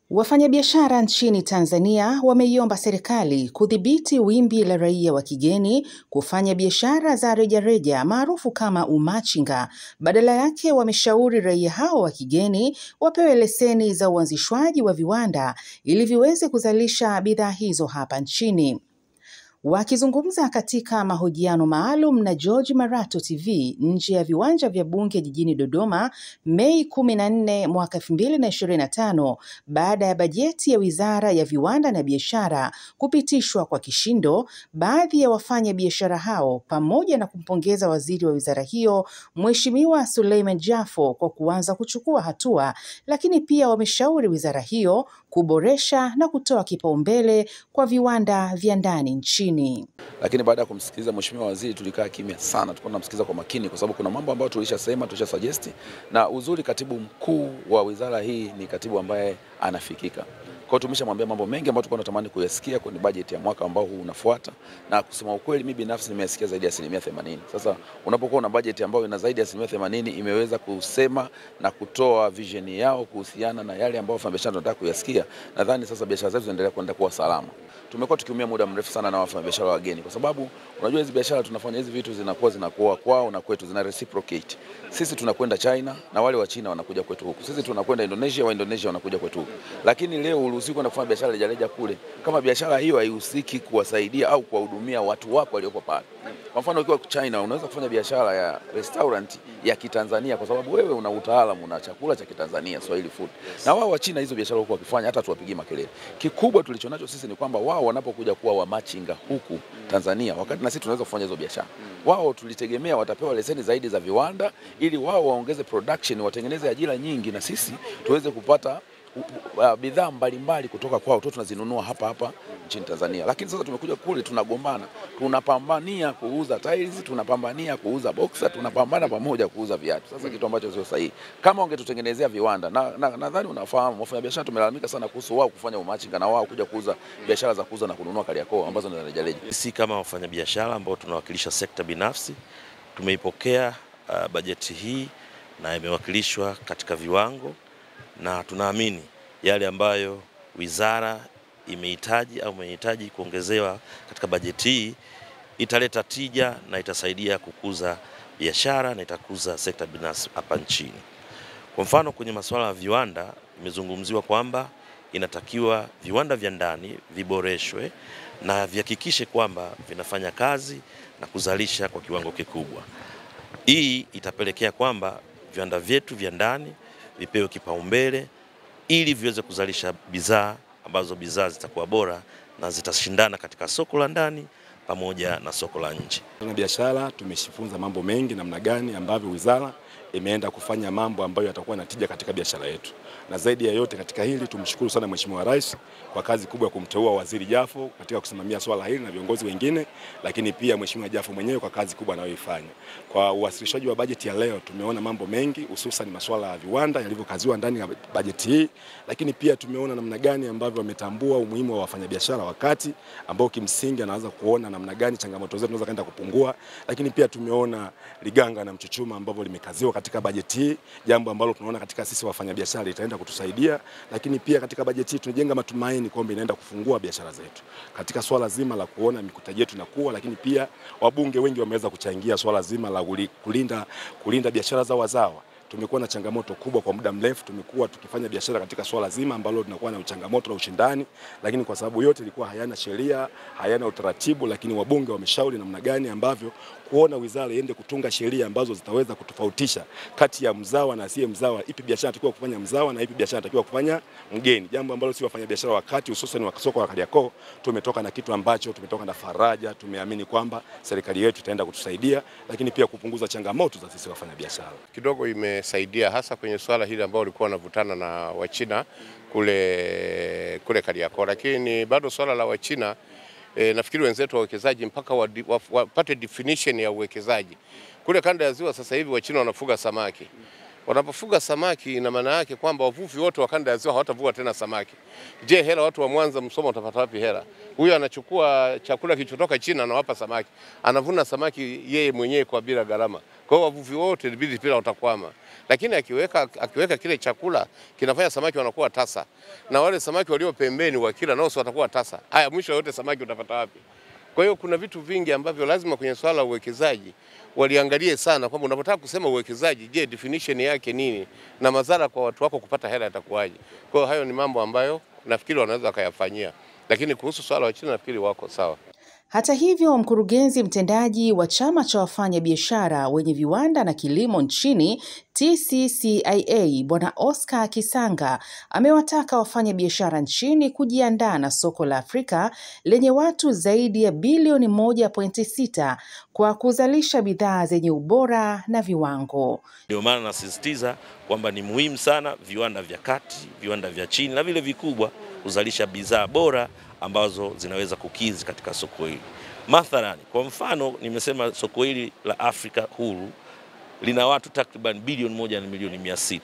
Wafanyabiashara nchini Tanzania wameiomba serikali kudhibiti wimbi la raia wa kigeni kufanya biashara za rejareja maarufu kama umachinga. Badala yake wameshauri raia hao wa kigeni wapewe leseni za uanzishwaji wa viwanda ili viweze kuzalisha bidhaa hizo hapa nchini. Wakizungumza katika mahojiano maalum na George Marato TV nje ya viwanja vya bunge jijini Dodoma, Mei 14 mwaka 2025, baada ya bajeti ya Wizara ya Viwanda na Biashara kupitishwa kwa kishindo, baadhi ya wafanya biashara hao pamoja na kumpongeza waziri wa wizara hiyo Mheshimiwa Suleiman Jafo kwa kuanza kuchukua hatua, lakini pia wameshauri wizara hiyo kuboresha na kutoa kipaumbele kwa viwanda vya ndani nchini. Lakini baada ya kumsikiliza Mheshimiwa Waziri tulikaa kimya sana, tulikuwa tunamsikiliza kwa makini kwa sababu kuna mambo ambayo tulishasuggest, na uzuri katibu mkuu wa wizara hii ni katibu ambaye anafikika. Kwa hiyo tumeshamwambia mambo mengi ambayo tulikuwa tunatamani kuyasikia kwenye bajeti ya mwaka ambao huu unafuata, na kusema ukweli mimi binafsi nimesikia zaidi ya 80%. Sasa unapokuwa na bajeti ambayo ina zaidi ya 80% imeweza kusema na kutoa vision yao kuhusiana na yale ambayo wafanyabiashara wanataka kuyasikia, nadhani sasa biashara zetu zinaendelea kwenda kuwa salama. Tumekuwa tukiumia muda mrefu sana na wafanyabiashara wageni kwa sababu unajua hizi biashara tunafanya hizi vitu zinakuwa kwao na kwetu, zina reciprocate. Sisi tunakwenda China na wale wa China wanakuja kwetu huku. Sisi tunakwenda Indonesia, wa Indonesia wanakuja kwetu huku. Lakini leo uruhusiwi kwenda kufanya biashara rejareja kule kama biashara hiyo haihusiki kuwasaidia au kuwahudumia watu wako walioko pale. Kwa mfano ukiwa China unaweza kufanya biashara ya restaurant ya Kitanzania kwa sababu wewe una utaalamu na chakula cha Kitanzania, Swahili food. Na wao wa China hizo biashara huko wakifanya hata tuwapigie makelele. Kikubwa tulichonacho sisi ni kwamba wao wanapokuja kuwa wamachinga huku Tanzania, wakati na sisi tunaweza kufanya hizo biashara, wao tulitegemea watapewa leseni zaidi za viwanda ili wao waongeze production, watengeneze ajira nyingi na sisi tuweze kupata bidhaa mbalimbali kutoka kwao tu tunazinunua hapa nchini Tanzania. Lakini sasa tumekuja kule tunagombana, tunapambania kuuza tiles, tunapambania kuuza boxer, tunapambana pamoja kuuza viatu. Sasa kitu ambacho sio sahihi. Kama wangetutengenezea viwanda, nadhani unafahamu wafanyabiashara tumelalamika sana kuhusu wao kufanya umachinga na wao kuja kuuza biashara za kuuza na kununua Kariakoo ambazo ni rejareja. Sisi kama wafanyabiashara ambao tunawakilisha sekta binafsi tumeipokea bajeti hii na imewakilishwa katika viwango, na tunaamini yale ambayo wizara imehitaji kuongezewa katika bajeti hii italeta tija na itasaidia kukuza biashara na itakuza sekta binafsi hapa nchini. Kwa mfano kwenye masuala ya viwanda imezungumziwa kwamba inatakiwa viwanda vya ndani viboreshwe na vihakikishe kwamba vinafanya kazi na kuzalisha kwa kiwango kikubwa. Hii itapelekea kwamba viwanda vyetu vya ndani vipewe kipaumbele ili viweze kuzalisha bidhaa ambazo bidhaa zitakuwa bora na zitashindana katika soko la ndani pamoja na soko la nje. Na biashara tumejifunza mambo mengi namna gani ambavyo wizara imeenda kufanya mambo ambayo yatakuwa na tija katika biashara yetu. Na zaidi ya yote katika hili tumshukuru sana Mheshimiwa Rais kwa kazi kubwa ya kumteua Waziri Jafo katika kusimamia swala hili na viongozi wengine, lakini pia Mheshimiwa Jafo mwenyewe kwa kazi kubwa anayoifanya. Kwa uwasilishaji wa bajeti ya leo tumeona mambo mengi hususan masuala ya viwanda yalivyokaziwa ndani ya bajeti hii, lakini pia tumeona namna gani ambavyo wametambua umuhimu wa wafanyabiashara wakati ambao kimsingi anaanza kuona namna gani changamoto zetu zinaweza kwenda kupungua, lakini pia tumeona liganga na mchuchuma ambavyo limekaziwa katika bajeti hii, jambo ambalo tunaona katika sisi wafanyabiashara itaenda kutusaidia, lakini pia katika bajeti hii tunajenga matumaini kwamba inaenda kufungua biashara zetu. Katika swala zima la kuona mitaji yetu inakuwa, lakini pia wabunge wengi wameweza kuchangia swala zima la kulinda biashara za wazawa. Tumekuwa na changamoto kubwa kwa muda mrefu, tumekuwa tukifanya biashara katika swala zima ambalo tunakuwa na changamoto na ushindani, lakini kwa sababu yote ilikuwa hayana sheria, hayana utaratibu, lakini wabunge wameshauri namna gani ambavyo kuona wizara iende kutunga sheria ambazo zitaweza kutofautisha kati ya mzawa na asiye mzawa, ipi biashara inatakiwa kufanya mzawa na ipi biashara inatakiwa kufanya mgeni. Jambo ambalo si wafanya biashara wakati hususan wa soko la Kariakoo tumetoka na kitu ambacho tumetoka na faraja, tumeamini kwamba serikali yetu itaenda kutusaidia, lakini pia kupunguza changamoto za sisi wafanya biashara. Kidogo imesaidia hasa kwenye swala hili ambao walikuwa wanavutana na Wachina kule Kariakoo, lakini bado swala la Wachina nafikiri wenzetu wawekezaji mpaka wapate definition ya uwekezaji. Kule kanda ya Ziwa sasa hivi Wachina wanafuga samaki. Wanapofuga samaki ina maana yake kwamba wavuvi wote wa kanda ya ziwa hawatavua tena samaki. Je, hela watu wa Mwanza, Musoma watapata wapi hela? Huyu anachukua chakula kilichotoka China anawapa samaki. Anavuna samaki yeye mwenyewe kwa bila gharama. Kwa hiyo wavuvi wote ilibidi pia watakwama. Lakini akiweka kile chakula kinafanya samaki wanakuwa tasa. Na wale samaki walio pembeni wakila nao watakuwa tasa. Haya, mwisho yote samaki utapata wapi? Kwa hiyo kuna vitu vingi ambavyo lazima kwenye swala la uwekezaji waliangalie sana, kwamba unapotaka kusema uwekezaji, je, definition yake nini na madhara kwa watu wako kupata hela yatakuwaje? Kwa hiyo hayo ni mambo ambayo nafikiri wanaweza kuyafanyia, lakini kuhusu swala wa China nafikiri wako sawa. Hata hivyo, mkurugenzi mtendaji wa chama cha wafanyabiashara wenye viwanda na kilimo nchini TCCIA Bwana Oscar Kisanga amewataka wafanyabiashara nchini kujiandaa na soko la Afrika lenye watu zaidi ya bilioni 1.6 kwa kuzalisha bidhaa zenye ubora na viwango. Ndio maana nasisitiza kwamba ni muhimu sana viwanda vya kati, viwanda vya chini na vile vikubwa kuzalisha bidhaa bora ambazo zinaweza kukidhi katika soko hili. Mathalani, kwa mfano nimesema soko hili la Afrika huru lina watu takriban bilioni 1 na milioni 600.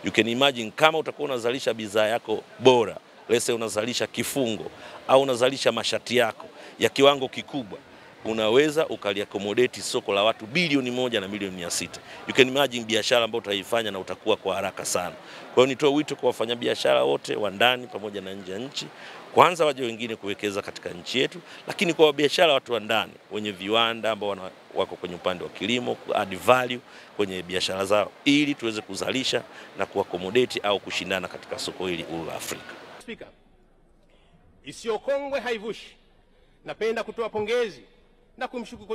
You can imagine kama utakuwa unazalisha bidhaa yako bora, let's say unazalisha kifungo au unazalisha mashati yako ya kiwango kikubwa, unaweza ukaliakomodate soko la watu bilioni 1 na milioni 600. You can imagine biashara ambayo utaifanya na utakuwa kwa haraka sana. Kwa hiyo nitoe wito kwa wafanyabiashara wote wa ndani pamoja na nje ya nchi, kwanza waje wengine kuwekeza katika nchi yetu, lakini kwa biashara watu wa ndani wenye viwanda ambao wako kwenye upande wa kilimo, add value kwenye biashara zao ili tuweze kuzalisha na kuakomodate au kushindana katika soko hili la Afrika. Speaker, isiyokongwe haivushi. Napenda kutoa pongezi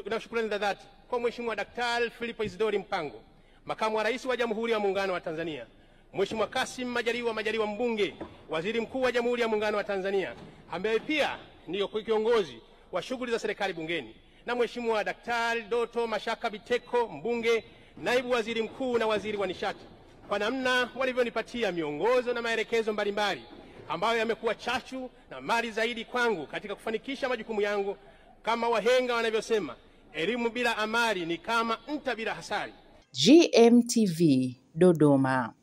na shukrani za dhati kwa Mheshimiwa Daktari Philip Isidori Mpango, Makamu wa Rais wa Jamhuri ya Muungano wa Tanzania, Mheshimiwa Kassim Majaliwa Mbunge, Waziri Mkuu wa Jamhuri ya Muungano wa Tanzania, ambaye pia ndiyo kiongozi wa shughuli za serikali bungeni, na Mheshimiwa Daktari Doto Mashaka Biteko, Mbunge, Naibu Waziri Mkuu na Waziri wa Nishati, kwa namna walivyonipatia miongozo na maelekezo mbalimbali ambayo yamekuwa chachu na mali zaidi kwangu katika kufanikisha majukumu yangu. Kama wahenga wanavyosema, elimu bila amali ni kama nta bila hasari. GMTV, Dodoma.